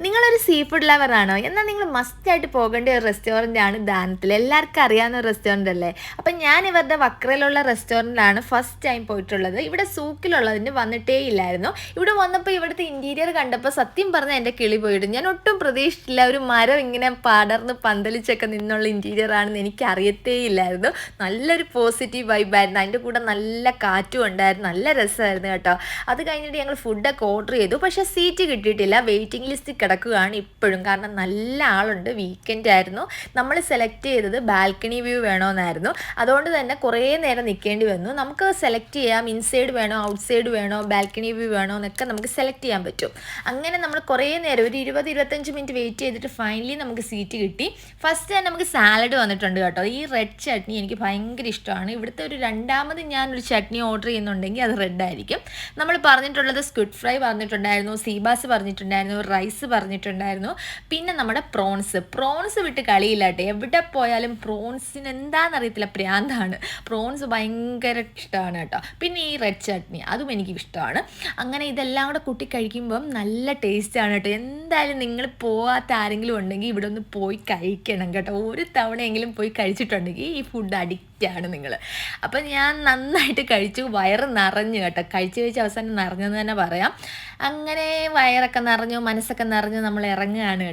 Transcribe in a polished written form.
നിങ്ങളൊരു sea food ലവറാണോ? എന്നാൽ നിങ്ങൾ മസ്റ്റായിട്ട് പോകേണ്ട ഒരു റെസ്റ്റോറൻ്റാണ് ദാനത്തിൽ. എല്ലാവർക്കും അറിയാവുന്ന ഒരു റെസ്റ്റോറൻ്റ് അല്ലേ? അപ്പം ഞാൻ ഇവരുടെ വക്രയിലുള്ള റെസ്റ്റോറൻറ്റിലാണ് ഫസ്റ്റ് ടൈം പോയിട്ടുള്ളത്. ഇവിടെ സൂക്കിലുള്ളതിന് വന്നിട്ടേ ഇല്ലായിരുന്നു. ഇവിടെ വന്നപ്പോൾ ഇവിടുത്തെ ഇൻറ്റീരിയർ കണ്ടപ്പോൾ സത്യം പറഞ്ഞാൽ എൻ്റെ കിളി പോയിട്ട് ഞാൻ ഒട്ടും പ്രതീക്ഷിച്ചില്ല. ഒരു മരം ഇങ്ങനെ പടർന്ന് പന്തലിച്ചൊക്കെ നിന്നുള്ള ഇൻറ്റീരിയർ ആണെന്ന് എനിക്ക് അറിയത്തേ ഇല്ലായിരുന്നു. നല്ലൊരു പോസിറ്റീവ് വൈബായിരുന്നു. അതിൻ്റെ കൂടെ നല്ല കാറ്റും ഉണ്ടായിരുന്നു. നല്ല രസമായിരുന്നു കേട്ടോ. അത് കഴിഞ്ഞിട്ട് ഞങ്ങൾ ഫുഡൊക്കെ ഓർഡർ ചെയ്തു. പക്ഷേ സീറ്റ് കിട്ടിയിട്ടില്ല. വെയിറ്റിംഗ് ലിസ്റ്റ് കിടക്കുകയാണ് ഇപ്പോഴും. കാരണം നല്ല ആളുണ്ട്. വീക്കെൻഡ് ആയിരുന്നു. നമ്മൾ സെലക്ട് ചെയ്തത് ബാൽക്കണി വ്യൂ വേണമെന്നായിരുന്നു. അതുകൊണ്ട് തന്നെ കുറേ നേരം നിൽക്കേണ്ടി വന്നു. നമുക്ക് സെലക്ട് ചെയ്യാം, ഇൻസൈഡ് വേണോ ഔട്ട്സൈഡ് വേണോ ബാൽക്കണി വ്യൂ വേണോ എന്നൊക്കെ നമുക്ക് സെലക്ട് ചെയ്യാൻ പറ്റും. അങ്ങനെ നമ്മൾ കുറേ നേരം ഒരു 20-25 മിനിറ്റ് വെയിറ്റ് ചെയ്തിട്ട് ഫൈനലി നമുക്ക് സീറ്റ് കിട്ടി. ഫസ്റ്റ് തന്നെ നമുക്ക് സാലഡ് വന്നിട്ടുണ്ട് കേട്ടോ. ഈ റെഡ് ചട്നി എനിക്ക് ഭയങ്കര ഇഷ്ടമാണ്. ഇവിടുത്തെ ഒരു രണ്ടാമത് ഞാനൊരു ചട്നി ഓർഡർ ചെയ്യുന്നുണ്ടെങ്കിൽ അത് റെഡ് ആയിരിക്കും. നമ്മൾ പറഞ്ഞിട്ടുള്ളത് സ്ക്വിഡ് ഫ്രൈ പറഞ്ഞിട്ടുണ്ടായിരുന്നു, സീബാസ് പറഞ്ഞിട്ടുണ്ടായിരുന്നു, റൈസ് പറഞ്ഞിട്ടുണ്ടായിരുന്നു. പിന്നെ നമ്മുടെ പ്രോൺസ് വിട്ട് കളിയില്ല കേട്ടോ. എവിടെ പോയാലും പ്രോൺസിന് എന്താണെന്നറിയത്തില്ല, പ്രാന്താണ്. പ്രോൺസ് ഭയങ്കര ഇഷ്ടമാണ് കേട്ടോ. പിന്നെ ഈ റെഡ് ചട്നി അതും എനിക്ക് ഇഷ്ടമാണ്. അങ്ങനെ ഇതെല്ലാം കൂടെ കൂട്ടി കഴിക്കുമ്പം നല്ല ടേസ്റ്റാണ് കേട്ടോ. എന്തായാലും നിങ്ങൾ പോകാത്ത ആരെങ്കിലും ഉണ്ടെങ്കിൽ ഇവിടെ ഒന്ന് പോയി കഴിക്കണം കേട്ടോ. ഒരു തവണയെങ്കിലും പോയി കഴിച്ചിട്ടുണ്ടെങ്കിൽ ഈ ഫുഡ് അഡിക്റ്റാണ് നിങ്ങൾ. അപ്പം ഞാൻ നന്നായിട്ട് കഴിച്ചു. വയറ് നിറഞ്ഞു കേട്ടോ. കഴിച്ച് അവസാനം നിറഞ്ഞെന്ന് തന്നെ പറയാം. അങ്ങനെ വയറൊക്കെ നിറഞ്ഞു, മനസ്സൊക്കെ നിറഞ്ഞു നമ്മൾ ഇറങ്ങുകയാണ്.